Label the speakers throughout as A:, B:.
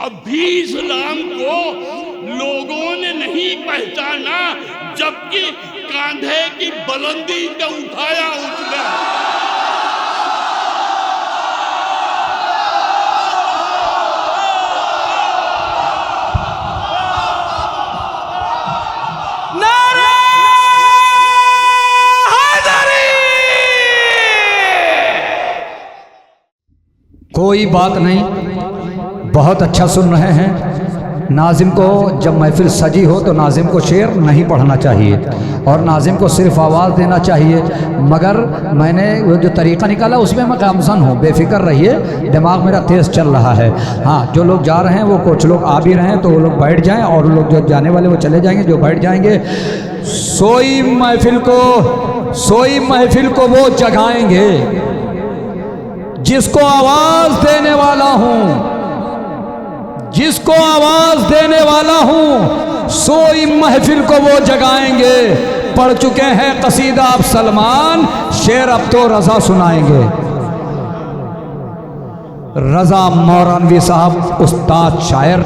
A: ابھی اسلام کو لوگوں نے نہیں پہچانا، جبکہ کاندھے کی بلندی پہ اٹھایا اس نے۔
B: کوئی بات نہیں، بہت اچھا سن رہے ہیں۔ ناظم کو جب محفل سجی ہو تو ناظم کو شعر نہیں پڑھنا چاہیے اور ناظم کو صرف آواز دینا چاہیے، مگر میں نے وہ جو طریقہ نکالا اس میں گامزن ہوں، بے فکر رہیے، دماغ میرا تیز چل رہا ہے۔ ہاں، جو لوگ جا رہے ہیں وہ کچھ لوگ آ بھی رہے ہیں تو وہ لوگ بیٹھ جائیں، اور لوگ جو جانے والے وہ چلے جائیں گے، جو بیٹھ جائیں گے۔ سوئی محفل کو وہ جگائیں گے جس کو آواز دینے والا ہوں، جس کو آواز دینے والا ہوں، سوئی محفل کو وہ جگائیں گے۔ پڑھ چکے ہیں قصیدہ اب سلمان، شعر اب تو رضا سنائیں گے۔ رضا مورانوی صاحب استاد شاعر،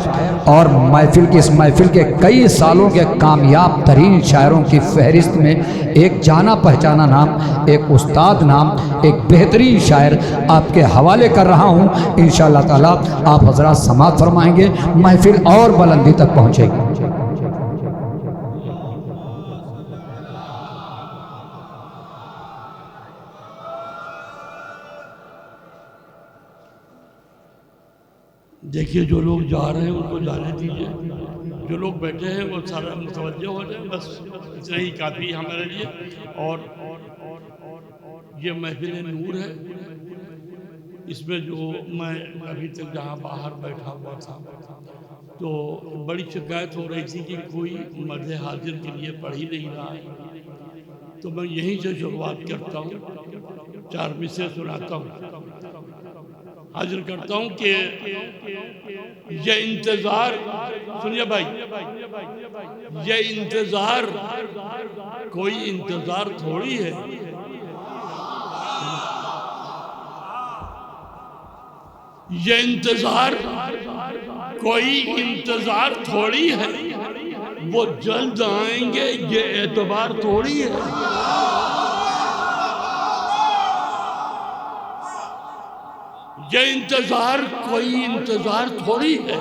B: اور محفل کی اس محفل کے کئی سالوں کے کامیاب ترین شاعروں کی فہرست میں ایک جانا پہچانا نام، ایک استاد نام، ایک بہترین شاعر آپ کے حوالے کر رہا ہوں۔ انشاءاللہ تعالیٰ آپ حضرات سماعت فرمائیں گے، محفل اور بلندی تک پہنچے گی۔
A: دیکھیے، جو لوگ جا رہے ہیں ان کو جانے دیجیے، جو لوگ بیٹھے ہیں وہ سارا متوجہ ہو جائیں، بس اتنا ہی کافی ہے ہمارے لیے۔ اور یہ محفل نور ہے، اس میں جو میں ابھی تک جہاں باہر بیٹھا ہوا تھا تو بڑی شکایت ہو رہی تھی کہ کوئی مرد حاضر کے لیے پڑھ ہی نہیں رہا ہے، تو میں یہیں سے شروعات کرتا ہوں، 4 مصرے سناتا ہوں، حاضر کرتا ہوں کہ یہ انتظار، سنیے بھائی، یہ انتظار کوئی انتظار تھوڑی ہے، یہ انتظار کوئی انتظار تھوڑی ہے، وہ جلد آئیں گے یہ اعتبار تھوڑی ہے۔ یہ انتظار کوئی انتظار تھوڑی ہے،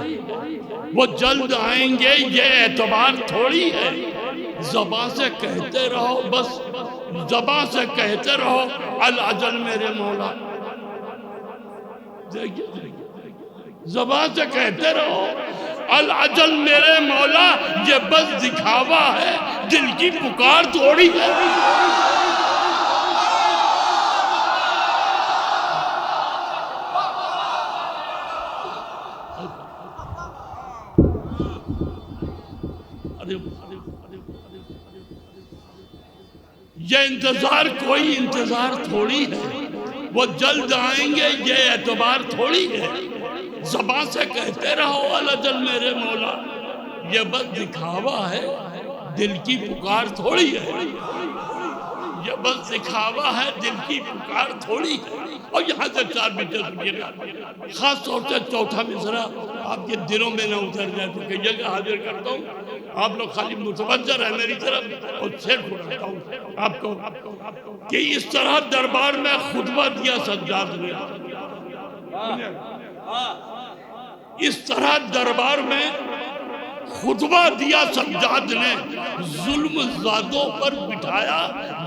A: وہ جلد آئیں گے یہ اعتبار تھوڑی ہے۔ زباں سے کہتے رہو، بس زباں سے کہتے رہو الاجل میرے مولا، زباں سے کہتے رہو الاجل میرے مولا، یہ بس دکھاوا ہے، دل کی پکار تھوڑی ہے۔ یہ انتظار کوئی انتظار تھوڑی ہے، وہ جلد آئیں گے یہ اعتبار تھوڑی ہے۔ زبان سے کہتے رہو الاجل میرے مولا، یہ بس دکھاوا ہے، دل کی پکار تھوڑی ہے، یہ بس دکھاوا ہے، دل کی پکار تھوڑی ہے۔ اور یہاں سے 4 مصرے سنیے گا، خاص طور سے چوتھا مصرع آپ کے دلوں میں نہ اتر جائے تو کہیے کہ حاضر کرتا ہوں، آپ لوگ خالی متوجہ رہے میری طرف، اور شعر سناتا ہوں آپ کو کہ اس طرح دربار میں خطبہ دیا سجاد نے، اس طرح دربار میں خطبہ دیا سجاد نے، ظلم زادوں پر بٹھایا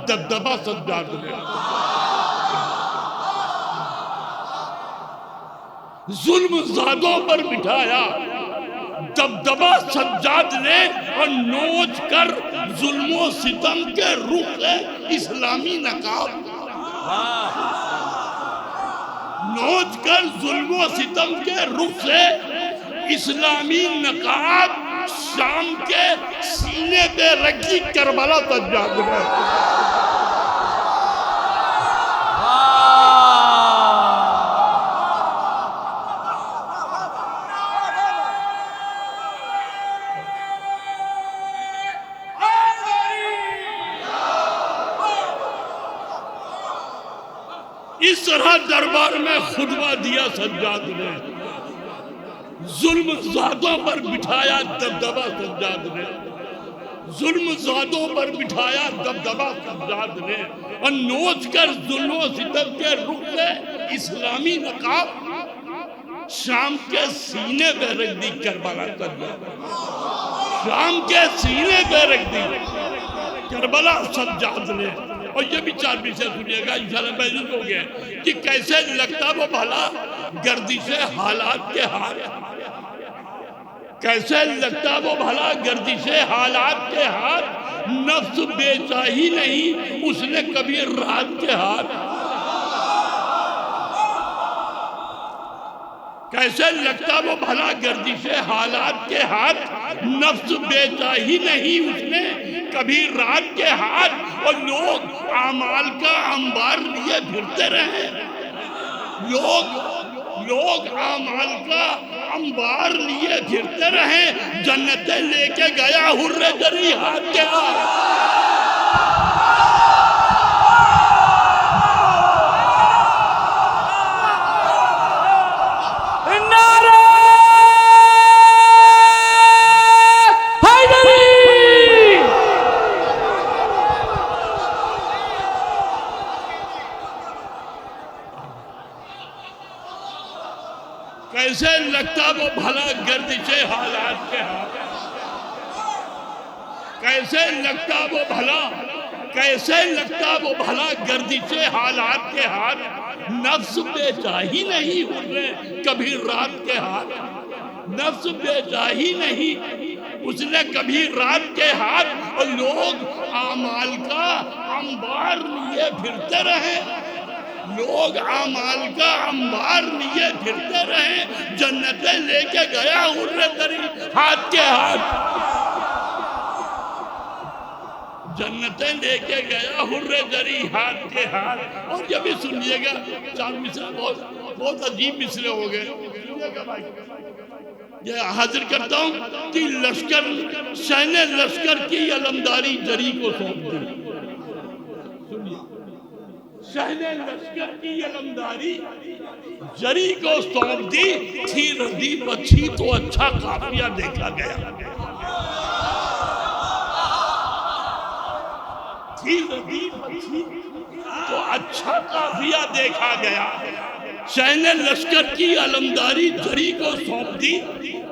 A: دبدبہ سجاد نے، ظلم زادوں پر بٹھایا دبدبہ سجاد نے، اور نوچ کر ظلم و ستم کے رخ اسلامی نقاب، نوچ کر ظلم و ستم کے رخ سے اسلامی نقاب، شام کے سینے پہ رکھی کربلا سجاد نے۔ اس طرح دربار میں خطبہ دیا سجاد نے، ظلم زادوں پر بٹھایا دبدبہ سجاد نے، ظلم زادوں پر بٹھایا دبدبہ سجاد نے، اور نوچ کر ظلم و ستم کے رخ سے اسلامی نقاب شام کے سینے پہ رکھ دی کربلا سجاد، شام کے سینے پہ رکھ دی کربلا سجاد نے۔ اور یہ بھی چار بھی سے سنیے گا انشاءاللہ محدود ہو گئے کہ کیسے لگتا وہ بھلا گردش حالات کے ہاتھ، کیسے لگتا وہ بھلا گردش حالات کے ہاتھ، نفس بے چاہی نہیں اس نے کبھی رات کے ہاتھ، کیسے لگتا وہ بھلا گردش حالات کے ہاتھ، نفس بے چاہی نہیں اس نے کبھی رات کے ہاتھ، اور لوگ اعمال کا انبار لیے پھرتے رہے، لوگ اعمال کا انبار لیے پھرتے رہے، جنتیں لے کے گیا حر جری ہاتھ کے ہاتھ۔ کیسے لگتا وہ بھلا گردش حالات کے ہاتھ، کیسے لگتا وہ بھلا، کیسے لگتا وہ بھلا گردش حالات کے ہاتھ، نفس بے چاہی نہیں اس نے کبھی رات کے ہاتھ، نفس بے چاہی نہیں اس نے کبھی رات کے ہاتھ، اور لوگ اعمال کا انبار لیے پھرتے رہے، لوگ اعمال کا انبار لیے پھرتے رہے، جنتیں لے کے گیا حر جری ہاتھ کے ہاتھ، جنتیں لے کے گیا حر جری ہاتھ کے ہاتھ۔ اور یہ بھی سنیے گا چار مصرے بہت عجیب مصرے ہو گئے، یہ حاضر کرتا ہوں کہ لشکر شہن لشکر کی علمداری جری کو سونپ دی، شہن لشکر کی علمداری جری کو سونپ دی، تھی ردیف اچھی تو اچھا قافیہ دیکھا گیا، تھی ردیف اچھی تو اچھا قافیہ دیکھا گیا، شہن لشکر کی علمداری جری کو سونپ دی،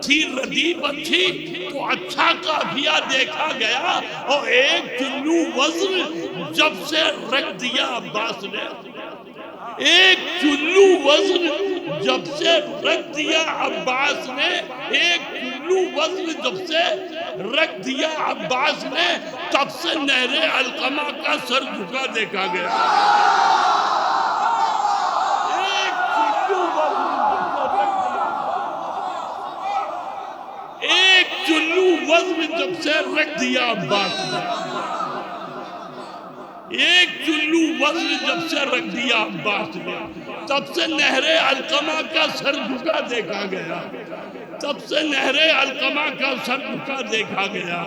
A: تھی ردیف اچھی تو اچھا قافیہ دیکھا گیا، اور ایک چلو وزن جب سے رکھ دیا عباس نے، ایک چلو وزن جب سے رکھ دیا عباس نے، ایک چلو وزن جب سے رکھ دیا عباس نے، تب سے نہر علقمہ کا سر جھکا دیکھا گیا، ایک چلو وزن جب سے رکھ دیا عباس نے، ایک چلو وزن جب سے رکھ دیا عباس نے، تب سے نہر علقمہ کا سر جھکا دیکھا گیا، تب سے نہر علقمہ کا سر جھکا دیکھا گیا۔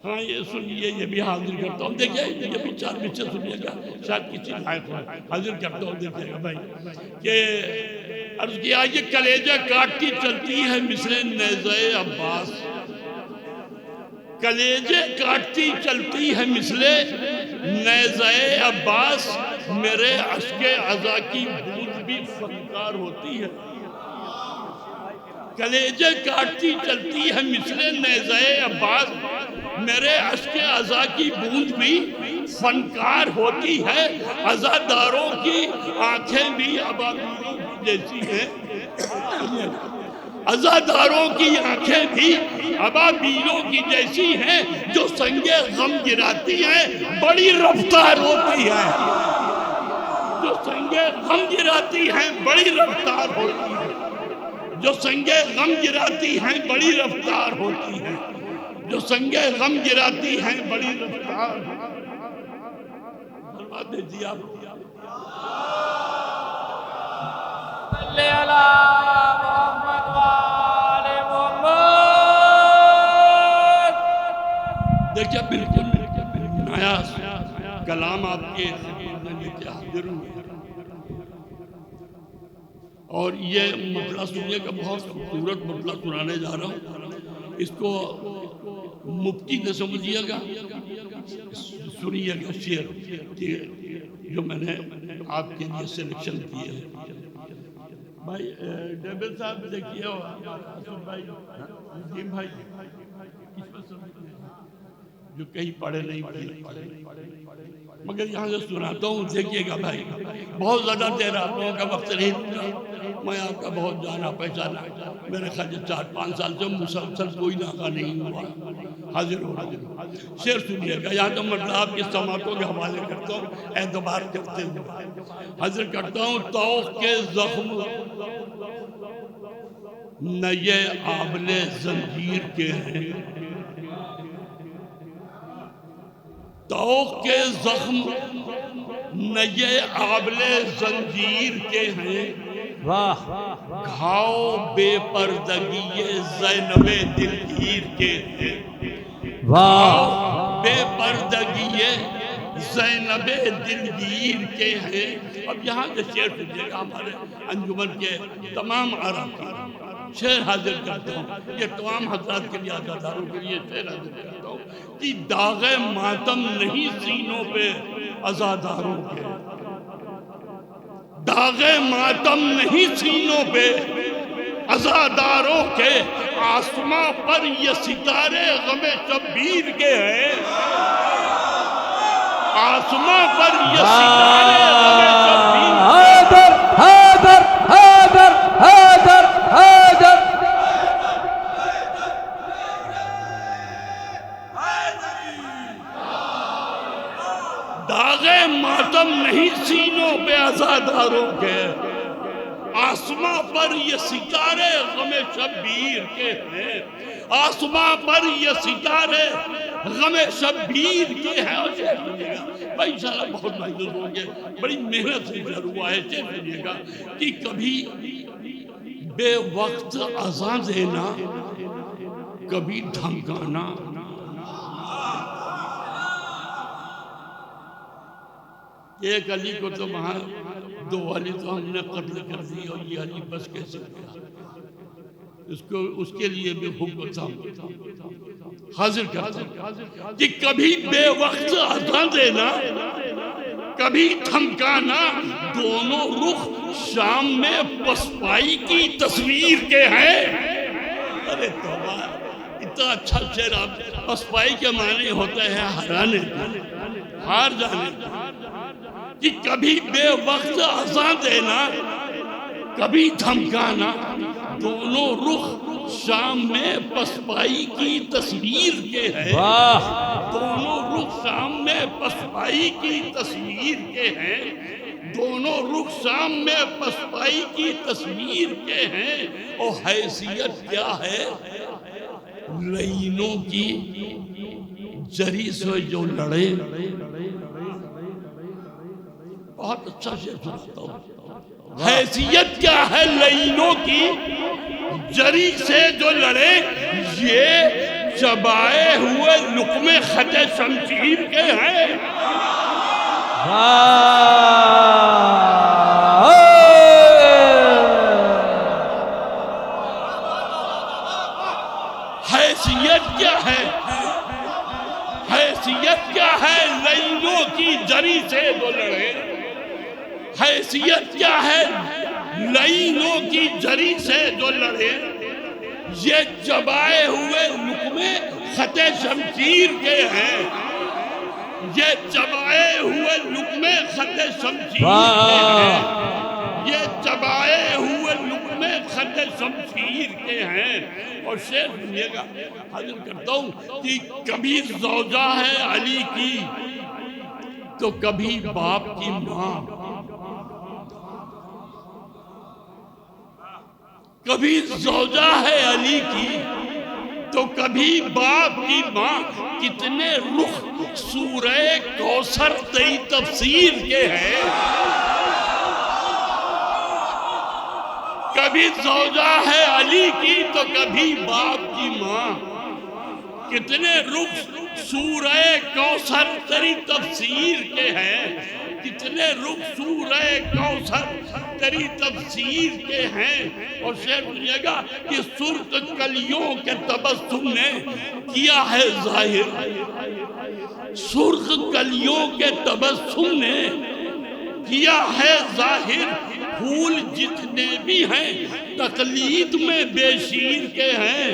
A: ہاں یہ سنیے، یہ بھی حاضر کرتا ہوں، دیکھئے یہ بھی چار بچے سنیے گا، شاید کسی لائق ہو، حاضر کرتا ہوں، دیکھئے گا بھائی کہ عرض کیا یہ کلیجہ کاٹتی چلتی ہے مثل نیزہ عباس، کلیجے کاٹتی چلتی ہے مثل نیزہ عباس، میرے اشک عزا کی بوجھ بھی فنکار ہوتی ہے، کلیجے کاٹتی چلتی ہے مثل نیزہ عباس، میرے اشک عزا کی بوند بھی فنکار ہوتی ہے، عزاداروں کی آنکھیں بھی ابابیلوں جیسی ہیں، عزاداروں کی آنکھیں بھی ابابیلوں کی جیسی ہیں، جو سنگ غم گراتی ہیں بڑی رفتار ہوتی ہے، جو سنگ غم گراتی ہیں بڑی رفتار ہوتی ہے، جو سنگ غم گراتی ہیں بڑی رفتار ہوتی ہے، جو سنگ غم گراتی ہیں بڑی رفتار فرما دیجیے آپ
C: صلی اللہ محمد وآل محمد۔
A: دیکھیں بالکل نیا کلام آپ کے لے کے حاضر ہوں، اور یہ مطلع سنیے کا بہت خوبصورت مطلع سنانے جا رہا ہوں. اس کو مفتی نے سمجھیے گا, سنیے گا شعر جو میں نے آپ کے لیے سلیکشن کیے ہیں. بھائی ڈیبل صاحب دیکھیے, حسن بھائی, نظیم بھائی, جو کہیں پڑھے نہیں پڑھے, مگر یہاں سے سناتا ہوں, دیکھیے گا بھائی. بہت زیادہ دیر آپ لوگوں کا وقت نہیں دیا, میں آپ کا بہت جانا پہچانا, میرے خیال 4-5 سال سے مسلسل کوئی ناکہ نہیں ہوا, حاضر ہو. شعر سنیے گا, یہاں تو مطلب آپ کی سماعتوں کے حوالے کرتا ہوں اعتبار کرتے ہوئے. حاضر کرتا ہوں. طوق کے زخم نئے آبلے زنجیر کے ہیں, طوق کے زخم نئے آبلے زنجیر کے ہیں, گھاؤ بے پردگی زینب دلگیر کے ہیں, گھاؤ بے پردگی زینب دلگیر کے ہیں. اب یہاں سے شعر سنیے گا, ہمارے انجمن کے تمام عرب کی شعر حاضر کرتا ہوں. یہ تمام حضرات کے لیے, عزاداروں کے لیے شعر حاضر کرتا ہوں کہ داغ ماتم نہیں سینوں پہ عزاداروں کے, داغ ماتم نہیں سینوں پہ عزاداروں کے, آسماں پر یہ ستارے غم شبیر کے ہیں, آسماں پر یہ ستارے غم شبیر کے ہیں.
B: حیدر حیدر حیدر حیدر
A: داغ ماتم نہیں سینوں پہ عزاداروں کے, آسماں پر یہ ستارے غم شبیر کے ہیں, آسماں پر یہ ستارے غم شبیر کے ہیں. اور شعر سنیے گا بھائی, انشاءاللہ بہت محسوس ہوں گے, بڑی محنت سے شعر ہوا ہے. شعر سنیے گا کہ کبھی بے وقت اذان دینا, کبھی دھمکانا, ایک علی کو تو وہاں 2 علی تو ہم نے قتل کر دی, اور یہ علی بس کیسے ہوا, اس کے لیے بھی حکم تھا. حاضر کرتا کہ کبھی بے وقت اذان دینا, کبھی دھمکانا, دونوں رخ شام میں پسپائی کی تصویر کے ہیں. ارے توبہ, اتنا اچھا شعر. آپ پسپائی کے معنی ہوتا ہے ہرانے, ہار جانے. کہ کبھی بے وقت اذان دینا, کبھی دھمکانا, دونوں رخ شام میں پسپائی کی تصویر کے ہیں, دونوں رخ شام میں پسپائی کی تصویر کے ہیں, دونوں رخ شام میں پسپائی کی تصویر کے ہیں. اور حیثیت کیا ہے لعینوں کی جری سے جو لڑے. بہت اچھا شعر سناتا ہوں. حیثیت کیا ہے لعینوں کی جری سے جو لڑے, یہ چبائے ہوئے لقمے خط شمشیر کے ہیں. حیثیت کیا ہے, حیثیت کیا ہے لعینوں کی جری سے جو لڑے, حیثیت کیا ہے لعینوں کی جری سے جو لڑے, یہ چبائے ہوئے لقمے خط شمشیر کے ہیں, یہ چبائے ہوئے لقمے خط شمشیر کے ہیں, یہ چبائے ہوئے لقمے خط شمشیر کے ہیں. اور شعر سنیے گا, حاضر کرتا ہوں کہ کبھی زوجہ ہے علی کی تو کبھی باپ کی ماں, کبھی زوجہ ہے علی کی تو کبھی باپ کی ماں. کتنے رخ سورہ کوثر تیری تفسیر کے ہیں, کبھی زوجہ ہے علی کی تو کبھی باپ کی ماں. کتنے رخ سورہ کوثر تیری تفسیر کے ہیں, کتنے رخ سورہ کوثر تری تفسیر کے ہیں. اور شعر سنیے گا کہ سرخ کلیوں کے تبسم نے کیا ہے ظاہر. سرخ کلیوں کے تبسم نے کیا ہے ظاہر. پھول جتنے بھی ہیں تقلید میں بے شیر کے ہیں.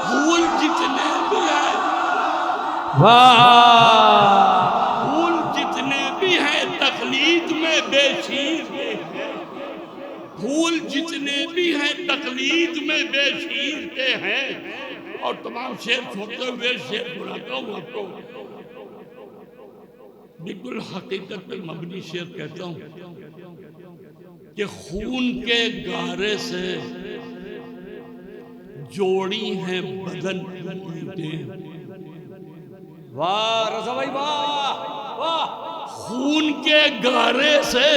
A: پھول جتنے بھی ہیں پھول جتنے بھی ہیں تقلید میں بے شیر کے ہیں. پھول جتنے بھی ہیں تقلید میں بے شیر کے ہیں. اور تمام شعر چھوڑتے ہوئے شعر سناتا ہوں آپ کو. بالکل حقیقت پر مبنی شعر کہتا ہوں کہ خون کے گارے سے جوڑی ہیں بدن کی اینٹیں.
C: واہ رضا بھائی واہ واہ.
A: خون کے گارے سے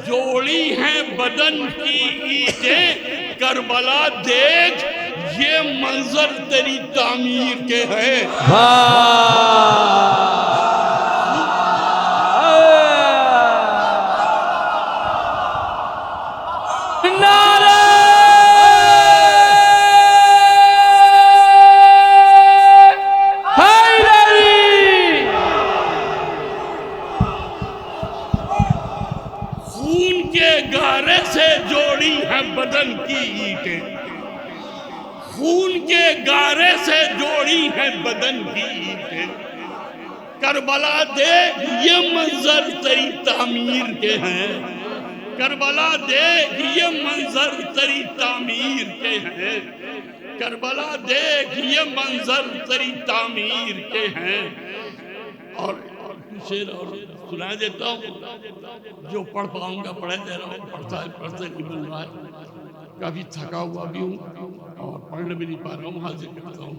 A: جوڑی ہیں بدن کی اینٹیں. کربلا دیکھ یہ منظر تیری تعمیر کے ہیں. بدن کی اینٹیں. خون کے گارے سے جوڑی ہیں بدن کی اینٹیں. کربلا دیکھ یہ منظر تیری تعمیر کے ہیں. کربلا دیکھ یہ منظر تیری تعمیر کے ہیں. کربلا دیکھ یہ منظر تیری تعمیر کے ہیں. اور شعر اور سنا دیتا ہوں جو پڑھ پاؤں گا پڑھے دے رہا ہوں. پڑھتے نہیں بن رہا ہے. کافی تھکا ہوا بھی ہوں اور پڑھنے بھی نہیں پا رہا ہوں. حاضر کرتا ہوں.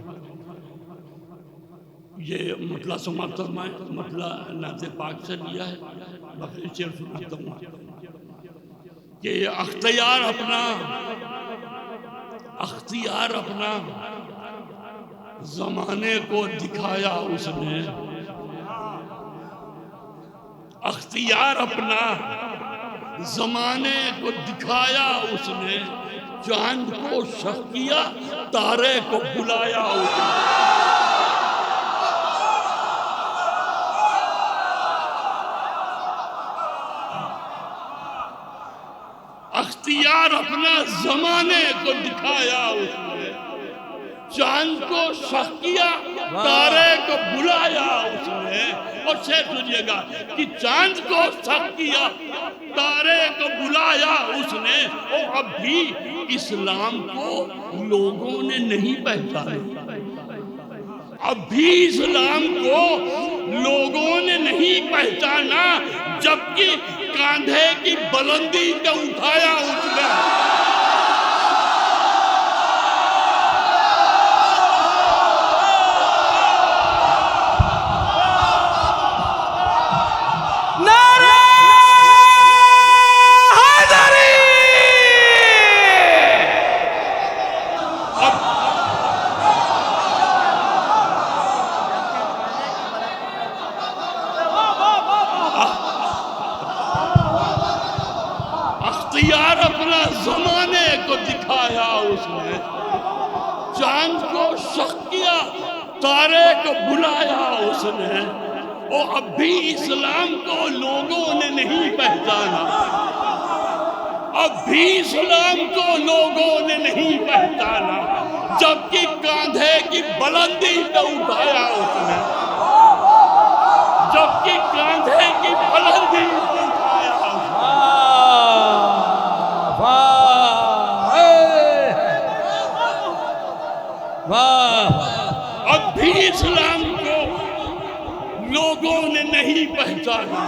A: یہ مطلع سماعت فرمائیں. مطلع نعت پاک سے لیا ہے. بقیہ شعر سناتا ہوں کہ اختیار اپنا زمانے کو دکھایا اس نے. اختیار اپنا زمانے کو دکھایا اس نے. چاند کو شق کیا تارے کو بلایا اس نے. اختیار اپنا زمانے کو دکھایا اس نے. چاند کو شق کیا تارے کو بلایا اس نے. اور شعر سنیے گا کہ چاند کو شق کیا تارے کو بلایا اس نے. اور اب بھی اسلام کو لوگوں نے نہیں پہچانا. اب بھی اسلام کو لوگوں نے نہیں پہچانا جبکہ کاندھے کی بلندی پہ اٹھایا اس نے. اختیار اپنا زمانے کو دکھایا اس نے. چاند کو شق کیا تارے کو بلایا اس نے. اور اب بھی اسلام کو لوگوں نے نہیں پہچانا. اب بھی اسلام کو لوگوں نے نہیں پہچانا جبکہ کاندھے کی بلندی پہ اٹھایا اس نے. جبکہ کاندھے کی بلندی پہ اٹھایا اس نے. اب بھی اسلام کو لوگوں نے نہیں پہچانا.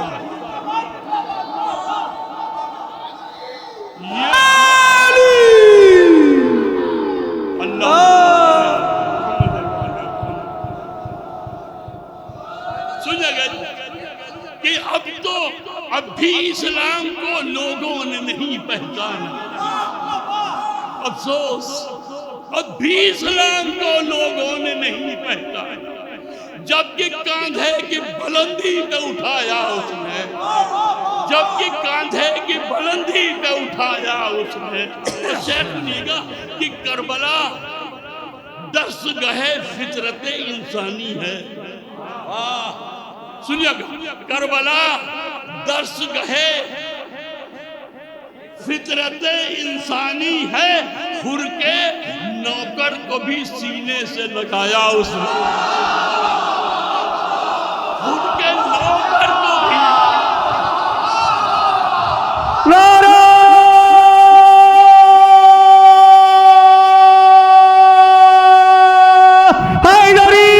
A: سنیے گا کہ اب بھی اسلام کو لوگوں نے نہیں پہچانا. افسوس اب بھی اسلام کو لوگوں نے نہیں پہچانا جبکہ کاندھے کی بلندی پہ اٹھایا اس نے. جب کہ کاندھے کی بلندی پہ اٹھایا اس نے. اور شیخ سنیے گا کہ کربلا درس گاہ فطرت انسانی ہے. سنیے گا کربلا درس گاہ فطرت انسانی ہے. حر کے نوکر کو بھی سینے سے لگایا اس نے. حر کے نوکر کو بھی.
B: نعرہ حیدری.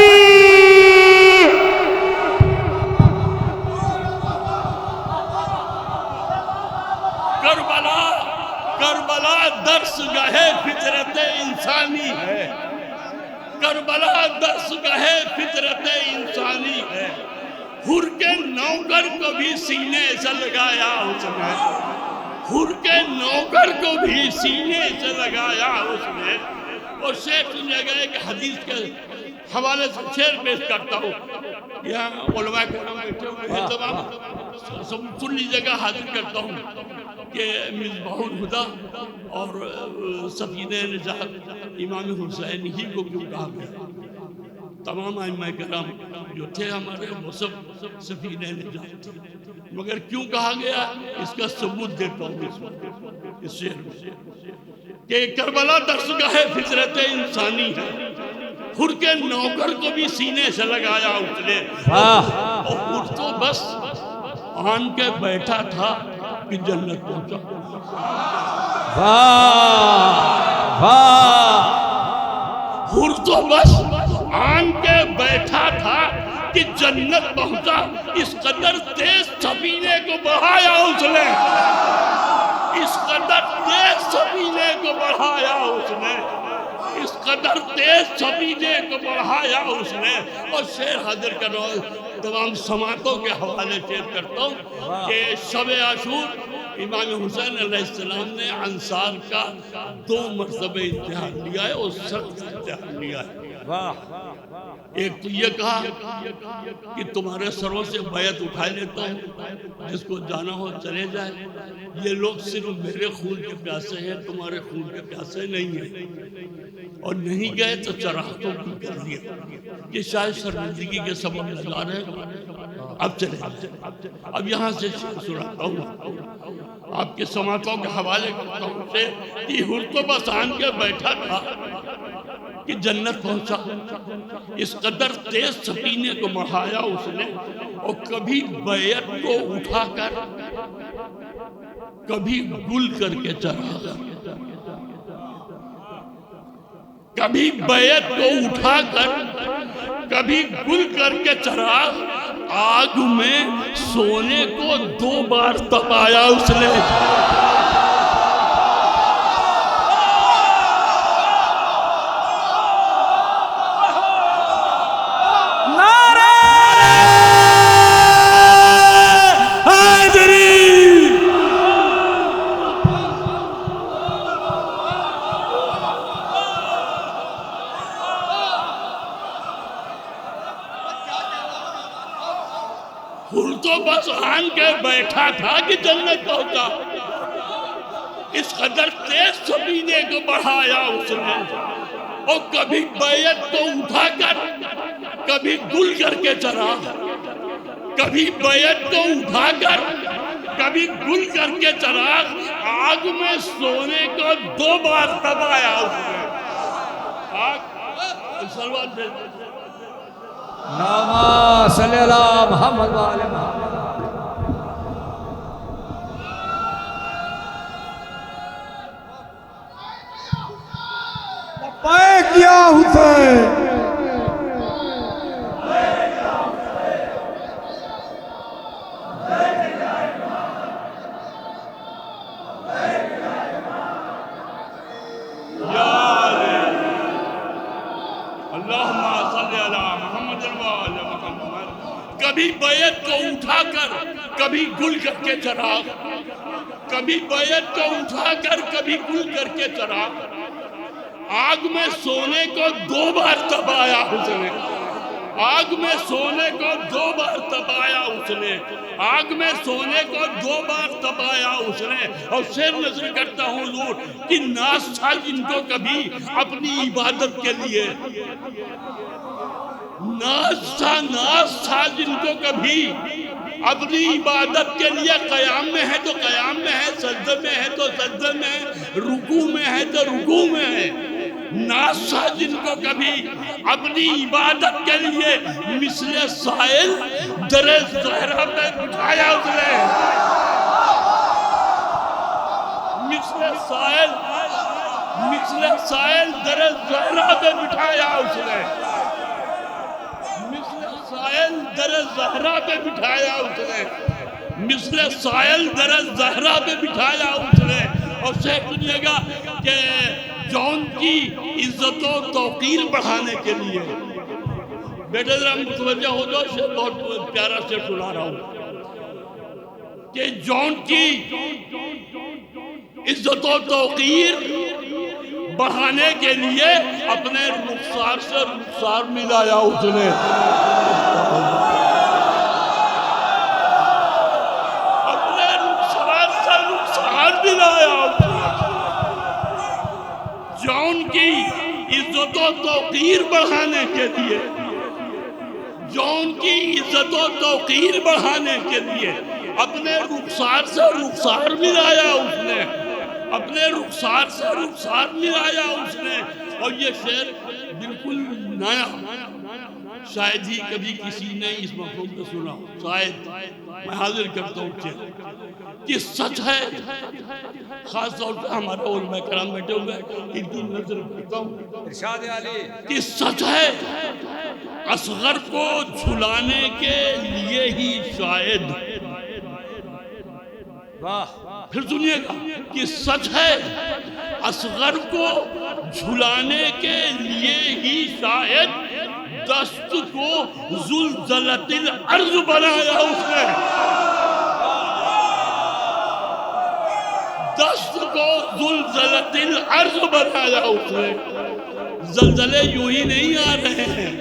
A: کربلا درس گاہ فطرت انسانی ہے. کربلا درس گاہ فطرت انسانی ہے. حر کے نوکر کو بھی سینے سے لگایا اس نے. حر کے نوکر کو بھی سینے سے لگایا اس نے. اور شیخ سنیے گا ایک حدیث کے حوالے سے شعر پیش کرتا ہوں. یہاں علماء کرام بیٹھے ہوئے ہیں, تمام سن لیجیے گا, حاضر کرتا ہوں کہ مصباح الہدیٰ اور سفینہ نجات امام حسین ہی کو کیوں کہا گیا. تمام ائمہ کرام جو تھے ہمارے وہ سب سفینہ نجات تھے, مگر کیوں کہا گیا اس کا ثبوت دیتا ہوں اس شعر میں کہ کربلا درس گاہ فطرت انسانی ہے. حر کے نوکر کو بھی سینے سے لگایا اس نے. اور اٹھ تو بس آن کے بیٹھا تھا کہ جنت پہنچا. حر تو بس آن کے بیٹھا تھا کہ جنت پہنچا. اس قدر تیز سفینے کو بڑھایا اس نے. اس قدر تیز سفینے کو بڑھایا اس نے. اس قدر تیز سفینے کو بڑھایا اس نے. اور شعر حاضر کر رہا ہوں, تمام سماعتوں کے حوالے شیئر کرتا ہوں کہ شب عاشور امام حسین علیہ السلام نے انصار کا 2 مرتبہ امتحان لیا ہے اور سخت امتحان لیا ہے. ایک تو یہ کہا کہ تمہارے سروں سے بیعت اٹھا لیتا ہوں, جس کو جانا ہو چلے جائے. یہ لوگ صرف میرے خون کے پیاسے ہیں, تمہارے خون کے پیاسے نہیں ہیں. اور نہیں گئے تو چراغوں کو کر دیا کہ شاید شرمندگی کے سبب لگا رہے ہیں, اب چلے. اب یہاں سے سناتا ہوں, آپ کے سماعتوں کے حوالے کرتا ہوں سے کہ حر تو بس آن کے بیٹھا تھا کہ جنت پہنچا. اس قدر تیز سفینے کو بڑھایا اس نے. اور کبھی بیعت کو اٹھا کر کبھی گل کر کے چراغ. کبھی بیعت کو اٹھا کر کبھی گل کر کے چراغ. آگ میں سونے کو 2 بار تپایا اس نے. حر تو بس آن کے بیٹھا تھا کہ جنت پہنچا. اس قدر تیز سفینے کو بڑھایا اس نے. اور کبھی بیعت کو اٹھا کر کبھی گل کر کے چراغ. کبھی بیعت کو اٹھا کر کبھی گل کر کے چراغ. آگ میں سونے کو 2 بار تپایا اس نے. سلوات دے
B: اللہم صلی اللہ محمد و آل محمد.
D: لبیک یا حسین.
A: کبھی بیعت کو اٹھا کر کبھی گل کر کے چراغ. کبھی بیعت کو اٹھا کر کبھی گل کر کے چراغ. آگ میں سونے کو 2 بار تپایا اس نے. آگ میں سونے کو 2 بار تپایا اس نے، آگ میں سونے کو 2 بار تپایا اس نے۔ اور شعر نظر کرتا ہوں حضور کہ ناز تھا جن کو کبھی اپنی عبادت کے لیے، ناز تھا جن کو کبھی اپنی عبادت کے لیے قیام میں ہے تو قیام میں ہے، سجدے میں ہے تو سجدے میں ہے، رکوع میں ہے تو رکوع میں ہے۔ ناز تھا جن کو کبھی اپنی عبادت کے لیے مثل سائل در زہرا پہ بٹھایا اس نے، مثل سائل در زہرا پہ بٹھایا اس نے، مثل سائل در زہرا پہ بٹھایا اس نے، مثل سائل در زہرا پہ بٹھایا اس نے۔ اور شیخ سنیے گا کہ جون کی عزت و توقیر بڑھانے کے لیے، بیٹے ذرا متوجہ ہو جاؤ، شیخ بہت پیارا سے سنا رہا ہوں کہ جون کی عزت و توقیر بڑھانے کے لیے اپنے رخسار سے رخسار ملایا اس نے، اپنے رخسار سے رخسار ملایا اس نے۔ جون کی عزت و توقیر بڑھانے کے لیے، جون کی عزت و توقیر بڑھانے کے لیے اپنے رخسار سے رخسار ملایا اس نے، اپنے رخسار سے رخسار ملایا اس نے۔ اور یہ شعر بالکل نیا، شاید ہی کبھی کسی نے اس مفہوم میں سنا ہو، شاید میں حاضر کرتا ہوں کہ سچ ہے، خاص طور پہ ہمارے علماء کرام بیٹھے ہوئے ان کی نظر کرتا ہوں
C: ارشاد علی
A: کہ سچ ہے اصغر کو جھلانے کے لیے ہی شاید،
C: واہ
A: پھر سنیے گا کہ سچ ہے اصغر کو جھلانے کے لیے ہی شاید دست کو زلزلت الارض بنایا اس نے، دست کو زلزلت الارض بنایا اس نے۔ زلزلے یوں ہی نہیں آ رہے ہیں،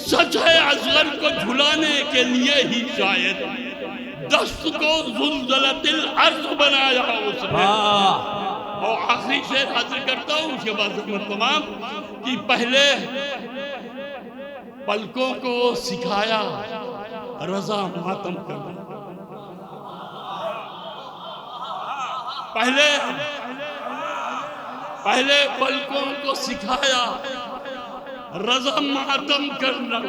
A: سچ ہے اصغر کو جھلانے کے لیے ہی شاید دست کو زلزلت الارض بنایا اس نے۔ اور آخری شعر حاضر کرتا ہوں، اس کے بعد خدمت تمام، کہ پہلے پلکوں کو سکھایا رضا ماتم کرنا، پہلے پلکوں کو سکھایا رضا ماتم کرنا،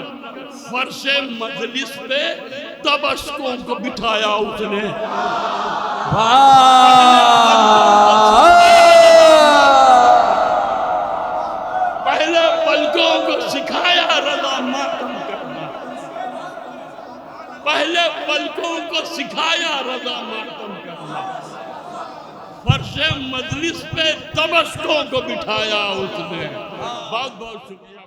A: فرش مجلس پہ تب اشکوں کو بٹھایا اس نے۔ پہلے پلکوں کو سکھایا رضا ماتم کرنا، پہلے پلکوں کو سکھایا رضا ماتم کرنا، فرش مجلس پہ تب اشکوں کو بٹھایا اس نے۔ بہت بہت شکریہ۔